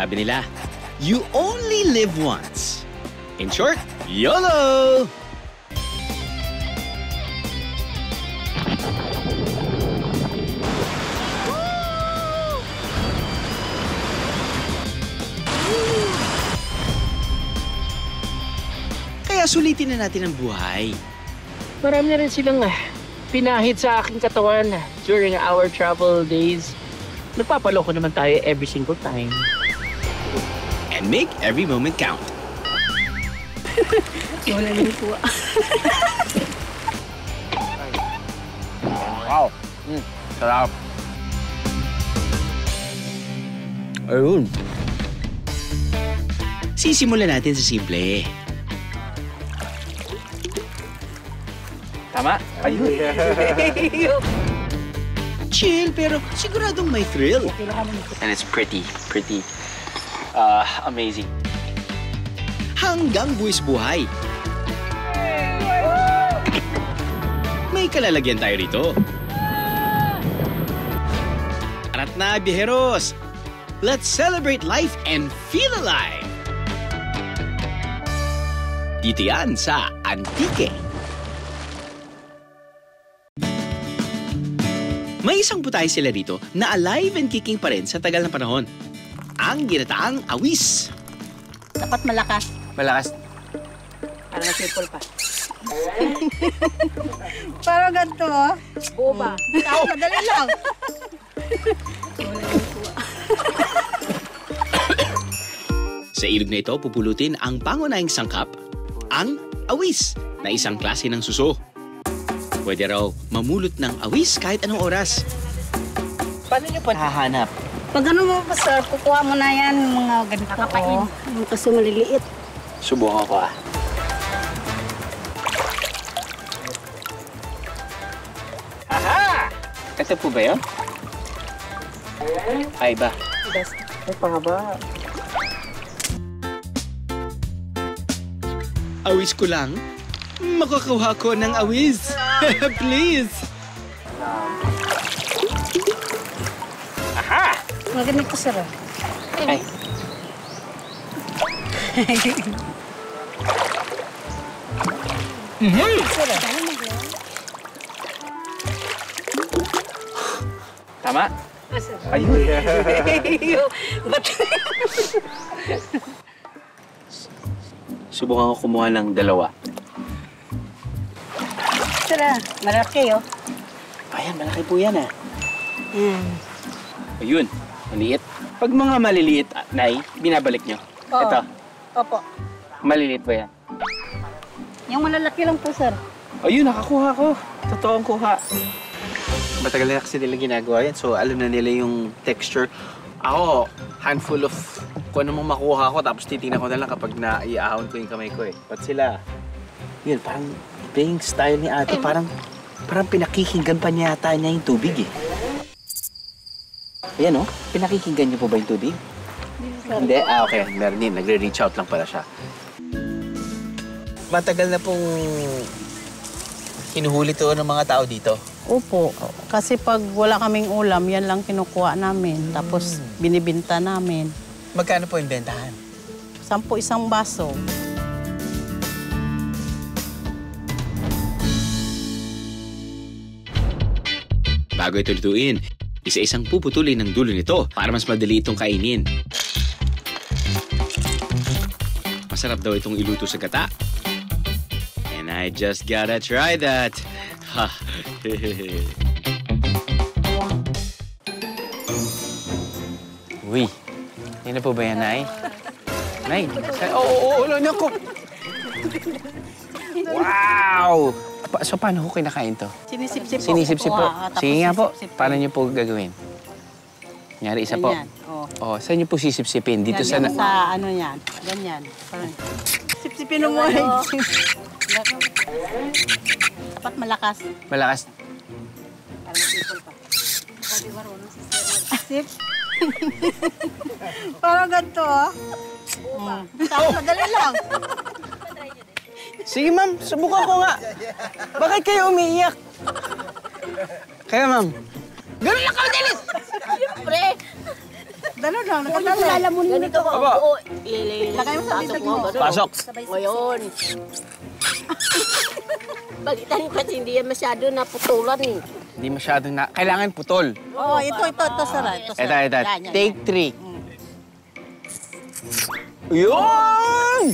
Sabi nila, you only live once. In short, YOLO! Kaya sulitin na natin ang buhay. Marami na rin silang pinahid sa aking katawan during our travel days. Nagpapaloko naman tayo every single time. And make every moment count. Wala naman po. Wow! Sarap. Ayun. Sisimulan natin sa simple. Tama? Ayun. Chill, pero siguradong may thrill. And it's pretty amazing. Hanggang buwis buhay. May kalalagyan tayo rito. Arat na, biheros! Let's celebrate life and feel alive! Dito yan sa Antique. May isang putay sila dito na alive and kicking pa rin sa tagal ng panahon. Ang ginataang awis. Dapat malakas. Malakas. Para na-simple pa. Parang ganito, oh. Boba. Madali lang. Sa ilog na ito, pupulutin ang pangunahing sangkap, ang awis, na isang klase ng suso. Pwede raw mamulot ng awis kahit anong oras. Paano nyo pa hahanap? Pag ano mo pa, sir, kukuha mo na yan, mga ganito. Kakapain. Kasi maliliit. Subukan ko Aha! Ito po ba yun? Ay ba? Ay pangaba. Awis ko lang? Makakuha ko ng awis. Please. Aha! Mga ganito, sir. Ay. Tama? Ayun. Subukan ko kumuha ng dalawa. Sir, malaki, oh. Ayan, malaki po yan Yan. Ayun, maliit. Pag mga maliliit, Nay, binabalik nyo. Oo. Ito, Opo. maliliit ba yan? Yung malalaki lang po, sir. Ayun, nakakuha ko. Totoong kuha. Matagal na kasi nila ginagawa yan, so alam na nila yung texture. Ako, handful of kung ano mong makuha ko, tapos titingnan ko na lang kapag naiahon ko yung kamay ko eh. Ba't sila? Yun, parang playing style ni ate, parang pinakikinggan pa niya yata niya yung tubig eh. Ayan oh, pinakikinggan niyo po ba yung tubig? Hindi? Ah, okay. Meron din. Nagre-reach out lang pala siya. Matagal na pong hinuhuli to ng mga tao dito. Opo. Kasi pag wala kaming ulam, yan lang kinukuha namin. Tapos binibinta namin. Magkano po yung bentahan? 10 isang baso. Bago ito lutuin, isa-isang puputulin ng dulo nito para mas madali itong kainin. Masarap daw itong iluto sa gata. And I just gotta try that. Ha. Uy, hindi na po ba yan, Nay? Nay, oo, naku! Wow! So, paano ko kinakain to? Sinisip-sip po. Sinisip-sip po. Kuha, tapos Sige nga po, sisip-sip paano niyo po gagawin? Nyari isa po. Ganyan. Oh. Oh, saan niyo po sisip-sipin? Dito sa... Ganyan sa ano yan. Ganyan. Parang sip-sipin mo. Dapat malakas. Malakas. Para simple pa. Pwede marunong si Sip. Parang ganito, ah. Tapos madali lang. Sige, ma'am. Subukan ko nga. Bakit kayo umiiyak? Kaya, ma'am. Ganun lang ka, Dennis! Siyempre. Dalo lang, nakadalo. Ganito ko. Aba. Oo, Lagay mo sa dito mo. Pasok. Ngayon. Balitan kasi hindi yan masyado naputulan eh. Hindi masyadong na... Kailangan putol. Oh, ito, Sara. Ito, Ito. Yan. Take 3. Yun!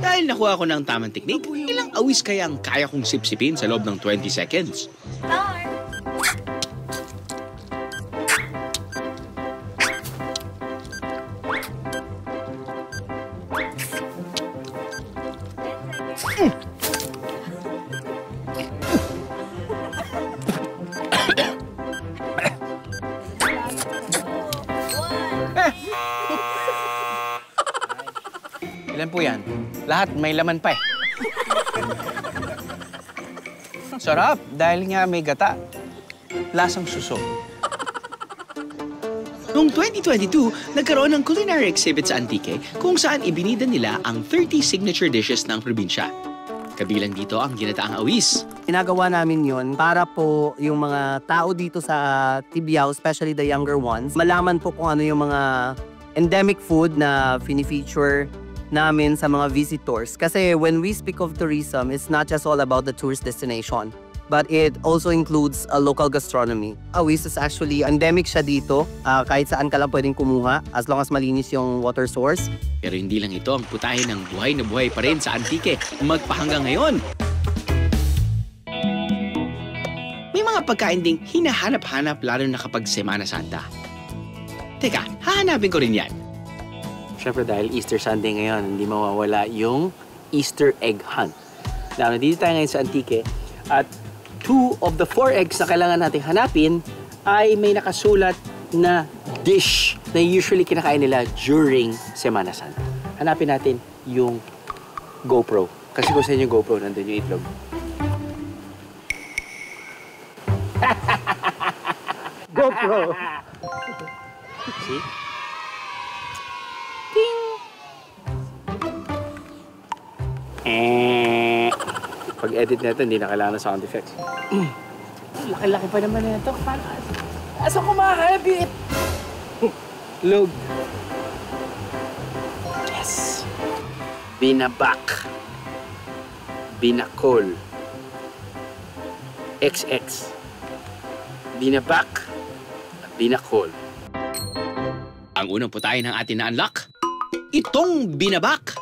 Dahil nakuha ko ng tamang teknik, ilang awis kaya ang kaya kong sipsipin sa loob ng 20 seconds? Ilan po yan? Lahat may laman pa eh. Sarap, dahil nga may gata. Lasang suso. Noong 2022, nagkaroon ng culinary exhibit sa Antique kung saan ibinida nila ang 30 signature dishes ng probinsya. Kabilang dito ang ginataang awis. Ginagawa namin yun para po yung mga tao dito sa Tibiao, especially the younger ones, malaman po kung ano yung mga endemic food na fini-feature namin sa mga visitors. Kasi when we speak of tourism, it's not just all about the tourist destination, but it also includes a local gastronomy. Awis is actually endemic siya dito. Kahit saan ka lang pwedeng kumuha as long as malinis yung water source. Pero hindi lang ito ang putahe ng buhay na buhay pa rin sa Antique magpahanggang ngayon. May mga pagkain ding hinahanap-hanap lalo na kapag Semana Santa. Teka, hahanapin ko rin yan. Siyempre dahil Easter Sunday ngayon, hindi mawawala yung Easter egg hunt. Now, nandito tayo ngayon sa Antique at 2 of the 4 eggs na kailangan nating hanapin ay may nakasulat na dish na usually kinakain nila during Semana Santa. Hanapin natin yung GoPro. Kasi kung saan yung GoPro, nandun yung itlog. GoPro! See? Pag-edit na ito, hindi na kailangan ng sound effects. Laki-laki pa naman na ito. Asa ko makakabit? Log. Yes. Binabak. Binakol. XX. Binabak. Binakol. Ang unang putahe ng atin na unlock, itong binabak.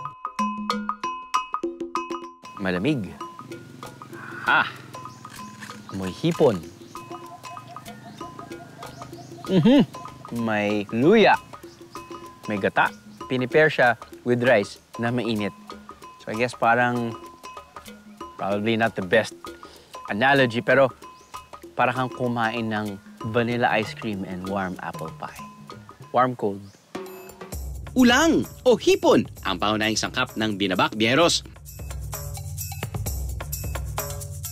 Malamig. May hipon. May luya. May gata. Pinipare siya with rice na mainit. So I guess parang probably not the best analogy, pero parang kang kumain ng vanilla ice cream and warm apple pie. Warm cold. Ulang o hipon ang paunahing sangkap ng binabak biyeros.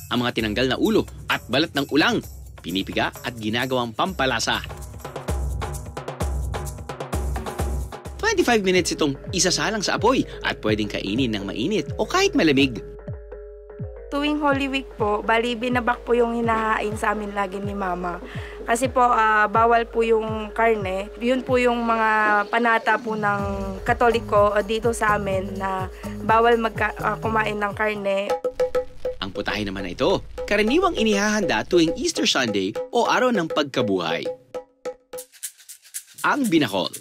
Ang mga tinanggal na ulo at balat ng ulang, pinipiga at ginagawang pampalasa. 25 minutes itong isasalang sa apoy at pwedeng kainin ng mainit o kahit malamig. Tuwing Holy Week po, bali binabak po yung hinahain sa amin lagi ni Mama. Kasi po bawal po yung karne. Yun po yung mga panata po ng Katoliko dito sa amin na bawal kumain ng karne. Ang putahe naman na ito, karaniwang inihahanda tuwing Easter Sunday o araw ng pagkabuhay. Ang binakol.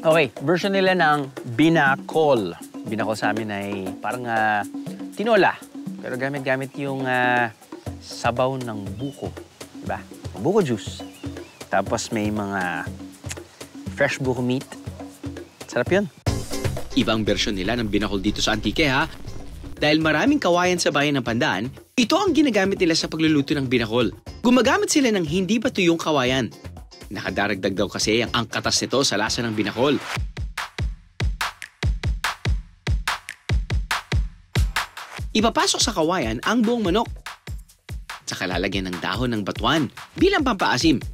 Okay, version nila ng binakol. Binakol sa amin ay parang tinola. Pero gamit-gamit yung sabaw ng buko. Diba? Buko juice. Tapos may mga fresh buko meat. Sarap yun. Ibang bersyon nila ng binakol dito sa Antique ha. Dahil maraming kawayan sa bayan ng Pandan, ito ang ginagamit nila sa pagluluto ng binakol. Gumagamit sila ng hindi pa tuyong kawayan. Nakadaragdag daw kasi ang katas nito sa lasa ng binakol. Ipapasok sa kawayan ang buong manok. Saka lalagyan ng dahon ng batuan bilang pampaasim.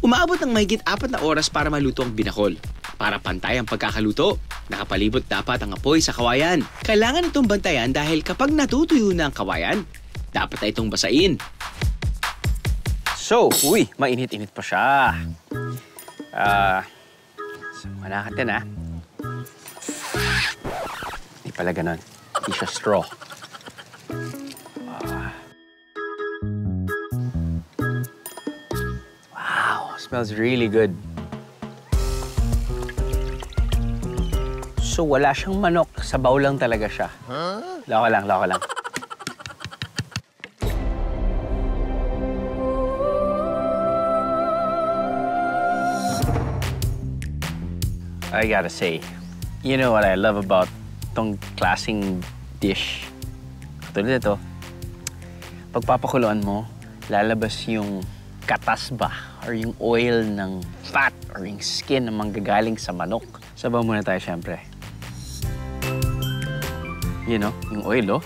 Umaabot ng mahigit 4 na oras para maluto ang binakol. Para pantay ang pagkakaluto, nakapalibot dapat ang apoy sa kawayan. Kailangan itong bantayan dahil kapag natutuyo na ang kawayan, dapat na itong basain. So, uy, mainit-init pa siya. Sama natin, ha? Hindi pala ganon. Hindi siya straw. Wow, smells really good. So, wala siyang manok. Sabaw lang talaga siya. Loko lang, loko lang. I gotta say, you know what I love about tong klaseng dish? Tulad ito, pagpapakuluan mo, lalabas yung katas ba or yung oil ng fat or yung skin na manggagaling sa manok. Sabaw muna tayo, syempre. You know, yung oil, oh.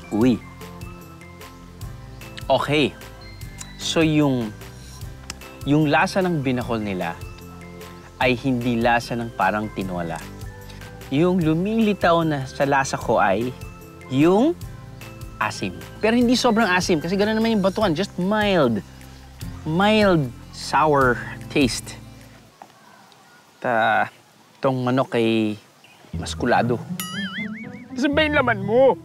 Uy. Okay. So, yung lasa ng binakol nila ay hindi lasa ng parang tinola. Yung lumilitaw na sa lasa ko ay yung asim. Pero hindi sobrang asim kasi gano'n naman yung batuan. Just mild. Mild sour taste. Tong manok ay maskulado. Kasi ba yung laman mo?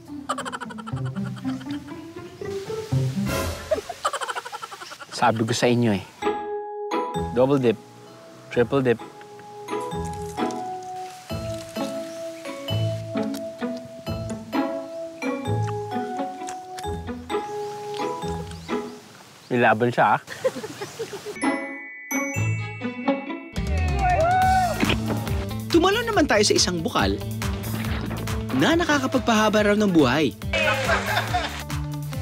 Sabi ko sa inyo eh. Double dip, triple dip. Nilaban siya, ah. Tumalon naman tayo sa isang bukal na nakakapagpahaba raw ng buhay.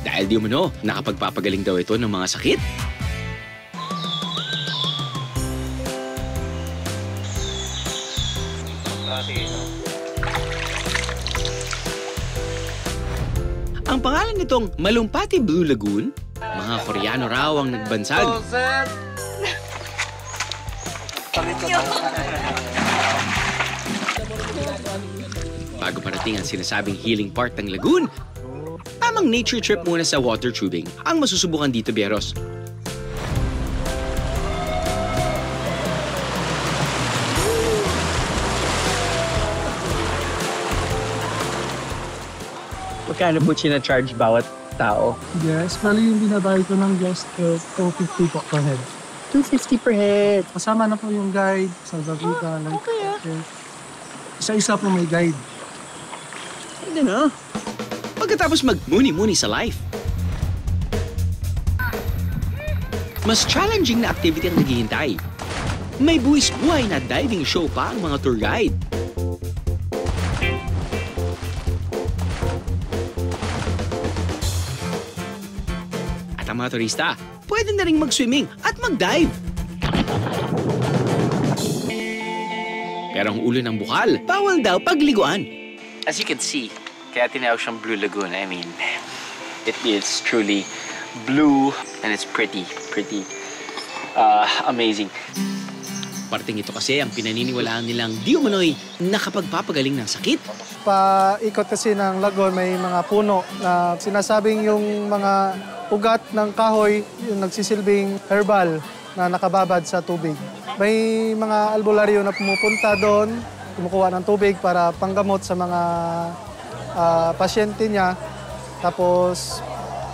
Dahil di umano, nakapagpapagaling daw ito ng mga sakit. Ang pangalan nitong Malumpati Blue Lagoon, mga Koreano raw ang nagbansag. Bago parating ang sinasabing healing part ng lagoon, tamang nature trip muna sa water tubing ang masusubukan dito, Bieros. Magkano po charge bawat tao? Yes, bali yung binabayad ko ng guest ko, 250 po per head. 250 per head. Kasama na po yung guide sa Zavita. Okay. Isa-isa po may guide. Hindi na. Pagkatapos magmuni-muni sa life, mas challenging na activity ang naghihintay. May buwis-buhay na diving show pa ang mga tour guide. At ang mga turista, pwede na rin mag-swimming at mag-dive. Pero ang ulo ng bukal, bawal daw pagliguan. As you can see, kaya tinawag siyang Blue Lagoon. I mean, it's truly blue and it's pretty amazing. Parting ito kasi ang pinaniniwalaan nilang di umano'y nakapagpapagaling ng sakit. Paikot kasi ng lagoon may mga puno na sinasabing yung mga ugat ng kahoy yung nagsisilbing herbal na nakababad sa tubig. May mga albularyo na pumupunta doon, kumukuha ng tubig para panggamot sa mga pasyente niya. Tapos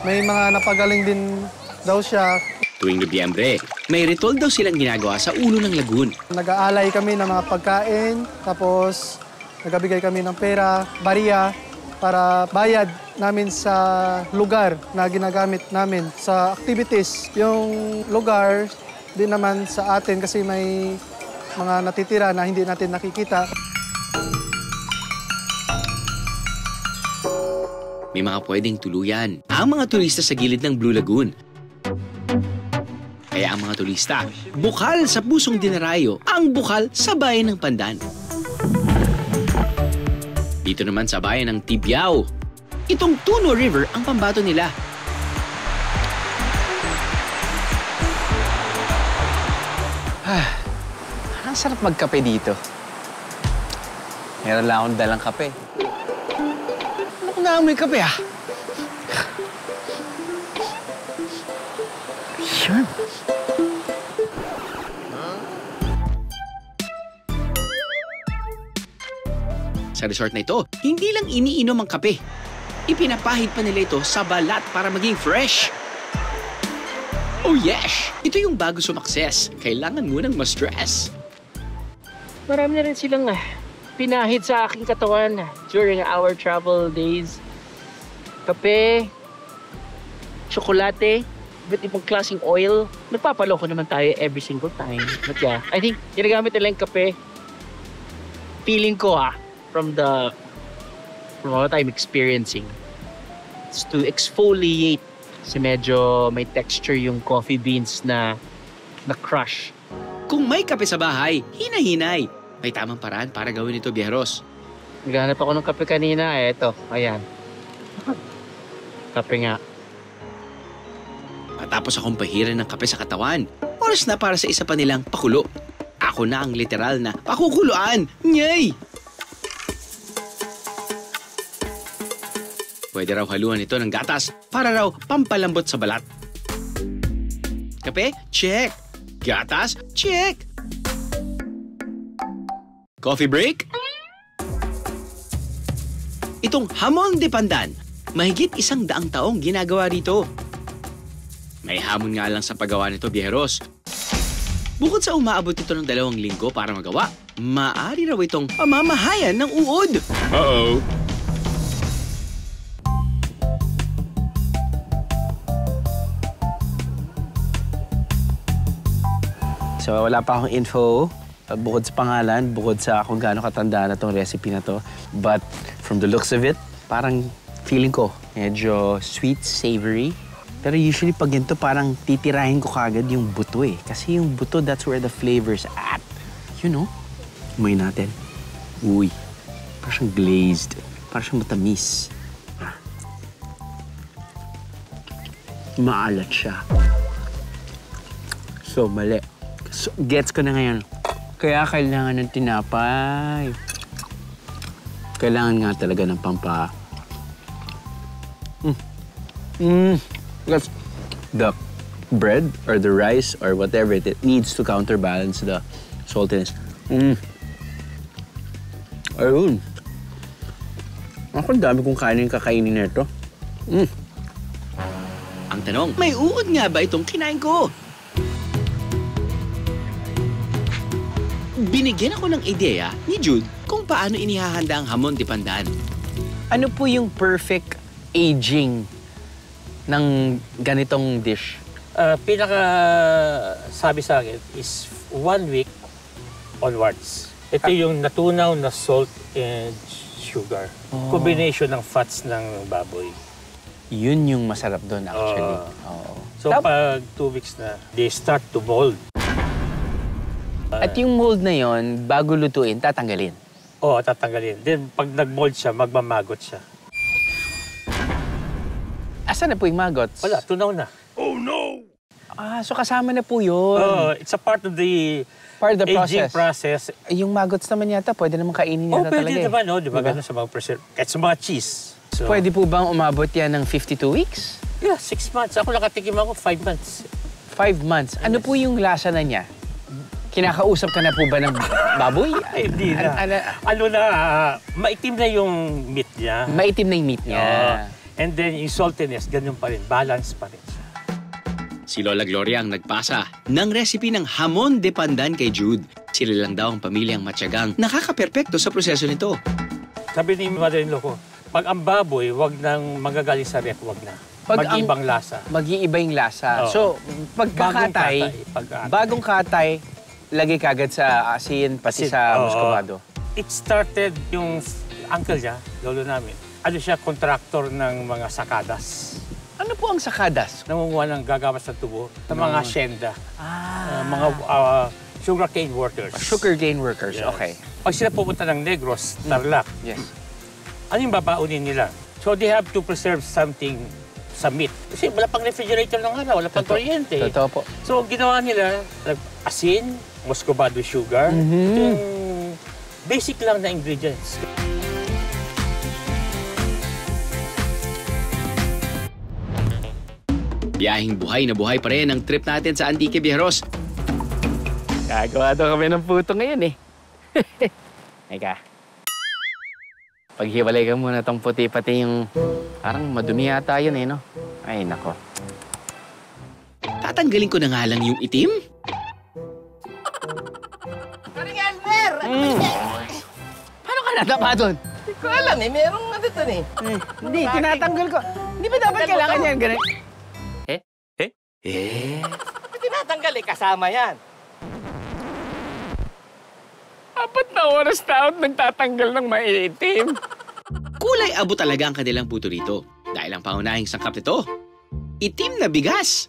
may mga napagaling din daw siya. Tuwing Nobyembre, may ritual daw silang ginagawa sa ulo ng lagoon. Nag-aalay kami ng mga pagkain, tapos nagabigay kami ng pera, bariya, para bayad namin sa lugar na ginagamit namin sa activities. Yung lugar din naman sa atin kasi may mga natitira na hindi natin nakikita. May mga pwedeng tuluyan ang mga turista sa gilid ng Blue Lagoon. Kaya ang mga turista, bukal sa pusong dinarayo ang bukal sa bayan ng Pandan. Dito naman sa bayan ng Tibiao, itong Tuno River ang pambato nila. Ang sarap magkape dito. Meron lang akong dalang kape. Ano kung naamoy kape, ah? Yun. Sa resort na ito, hindi lang iniinom ang kape. Ipinapahid pa nila ito sa balat para maging fresh. Oh yes! Ito yung bago sumakses. Kailangan munang ma-stress. Marami na rin silang pinahid sa aking katawan during our travel days. Kape, tsokolate, iba't ibang klaseng oil. Nagpapaloko naman tayo every single time. But yeah, I think ginagamit nila yung kape. Feeling ko from what I'm experiencing, it's to exfoliate. Kasi medyo may texture yung coffee beans na crush. Kung may kape sa bahay, hinahinay. May tamang paraan para gawin ito, Biyahros. Naghanap ako ng kape kanina. Eto, ayan. Kape nga. Matapos akong pahiran ng kape sa katawan, oras na para sa isa pa nilang pakulo. Ako na ang literal na pakukuluan. Nyay! Pwede raw haluan ito ng gatas para raw pampalambot sa balat. Kape? Check. Gatas? Check. Coffee break? Itong hamon de pandan, mahigit 100 taong ginagawa rito. May hamon nga lang sa paggawa nito, Biyahros. Bukod sa umaabot ito ng 2 linggo para magawa, maaari raw itong pamamahayan ng uod. Uh-oh. So wala pa akong info bukod sa pangalan, bukod sa kung gaano katanda na tong recipe na to. But from the looks of it, parang feeling ko medyo sweet, savory. Pero usually pag ganito parang titirahin ko kagad yung buto eh. Kasi yung buto, that's where the flavor's at. You know? Umuwi natin. Uy, parang siyang glazed. Parang siyang matamis. Maalat siya. So, mali. So, gets ko na ngayon. Kaya kailangan ng tinapay. Kailangan nga talaga ng pampa. Because the bread or the rice or whatever it needs to counterbalance the saltiness. Ayun. Ako, dami kong kanin kakainin na ito. Ang tanong, may uod nga ba itong kinain ko? Binigyan ako ng ideya ni Jude kung paano inihahanda ang hamon de pandan. Ano po yung perfect aging ng ganitong dish? Pinaka sabi sa akin is 1 week onwards. Ito yung natunaw na salt and sugar. Combination ng fats ng baboy. Yun yung masarap doon actually. So pag 2 weeks na, they start to mold. At yung mold na yon, bago lutuin, tatanggalin? Oo, tatanggalin. Then pag nag-mold siya, magmamagot siya. Asan na po yung magots? Wala, tunaw na. Oh no! So kasama na po yun. It's a part of the process. aging process. Yung magots naman yata, pwede naman kainin yata talaga. Pwede naman, di ba? Ganun sa mga preserve. Kahit sa mga cheese. So, pwede po bang umabot yan ng 52 weeks? Yeah, 6 months. Ako nakatikim ako 5 months. 5 months. Ano po yung lasa na niya? Kinakausap ka na po ba ng baboy? Ay, hindi na. Maitim na yung meat niya. Maitim na yung meat niya. And then yung saltiness, ganun pa rin. Balance pa rin siya. Si Lola Gloria ang nagpasa ng recipe ng hamon de pandan kay Jude. Sila lang daw ang pamilyang matyagang nakakaperpekto sa proseso nito. Sabi ni mother-in-law ko, pag ang baboy, wag nang magagaling sa rep, wag na. Mag-ibang lasa. Mag-iiba yung lasa. So, pagkakatay, bagong katay, lagay kagad sa asin, pati sa muscovado. It started yung uncle niya, lolo namin. Ano siya, contractor ng mga sakadas. Ano po ang sakadas? Nangunguha ng gagawas ng tubo sa mga hacienda. Mga sugarcane workers. Sugarcane workers, yes. Okay. Pag sila pupunta ng Negros, Tarlac, yes. Ano yung babaunin nila? So they have to preserve something sa meat. Kasi wala pang refrigerator ng wala pang kuryente. Totoo po. So ginawa nila, asin, muscovado sugar, yung basic lang na ingredients. Biyahing buhay na buhay pa rin ang trip natin sa Antique Viajeros. Gagawa daw kami ng puto ngayon eh. Eka. Paghiwalay ka muna tong puti pati yung... Parang madumi yata yun eh, no? Ay, nako. Tatanggalin ko na nga lang yung itim? Paring Albert! Paano ka nadapa doon? Hindi ko alam eh. Merong ano doon eh. Hindi, tinatanggal ko. Hindi ba dapat kailangan yan ganun? Tinatanggal eh. Kasama yan. 4 na oras na ako nagtatanggal ng maiitim. Kulay abo talaga ang kanilang puto rito. Dahil ang pangunahing sangkap nito, itim na bigas.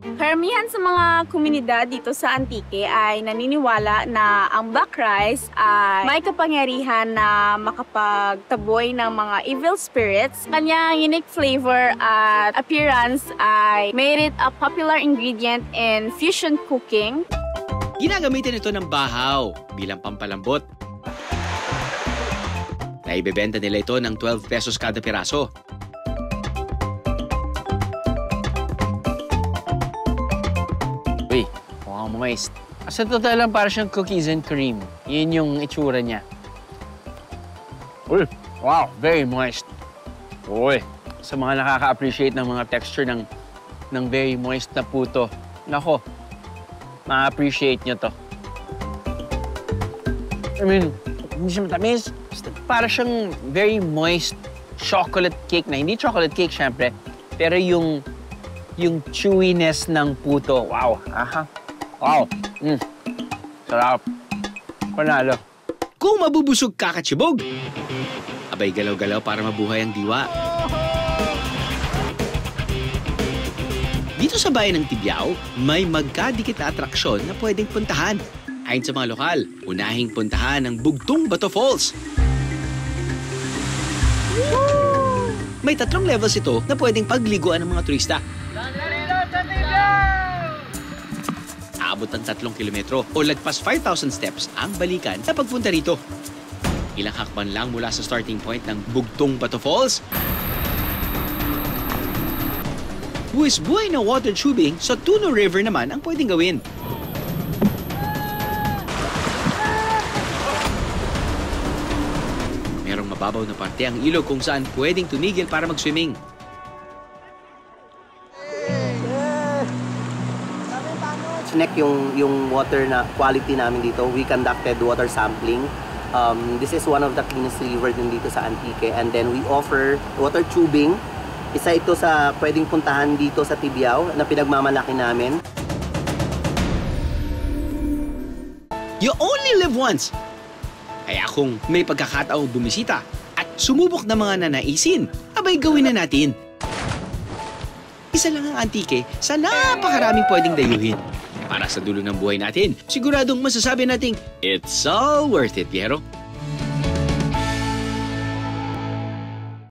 Karamihan sa mga komunidad dito sa Antique ay naniniwala na ang black rice ay may kapangyarihan na makapagtaboy ng mga evil spirits. Kanyang unique flavor at appearance ay made it a popular ingredient in fusion cooking. Ginagamitin ito ng bahaw bilang pampalambot. Naibebenta nila ito ng 12 pesos kada piraso. Uy, mukhang moist. Sa totoo lang, para siyang cookies and cream. Yun yung itsura niya. Uy, wow, very moist. Uy, sa mga nakaka-appreciate ng mga texture ng very moist na puto. Nako, ma-appreciate nyo to. I mean, hindi siya matamis. Para siyang very moist chocolate cake na. Hindi chocolate cake, syempre. Pero yung chewiness ng puto. Wow. Aha. Wow. Sarap. Panalo. Kung mabubusog kakatsibog, abay galaw-galaw para mabuhay ang diwa. Dito sa bayan ng Tibiao, may magkadikit na atraksyon na pwedeng puntahan. Ayon sa mga lokal, unahing puntahan ang Bugtong Bato Falls. May 3 levels ito na pwedeng pagliguan ng mga turista. Aabot ng 3 kilometro o lagpas 5,000 steps ang balikan na pagpunta rito. Ilang hakban lang mula sa starting point ng Bugtong Bato Falls. Buwis-buhay na water tubing sa Tuno River naman ang pwedeng gawin. Merong mababaw na parte ang ilog kung saan pwedeng tumigil para mag-swimming. Check yung water na quality namin dito. We conducted water sampling. This is one of the cleanest river din dito sa Antique. And then we offer water tubing. Isa ito sa pwedeng puntahan dito sa Tibiao na pinagmamalaki namin. You only live once. Kaya kung may pagkakataong bumisita at sumubok ng mga nanaisin, abay gawin na natin. Isa lang ang Antique sa napakaraming pwedeng dayuhin. Para sa dulo ng buhay natin, siguradong masasabi nating, it's all worth it, Piero.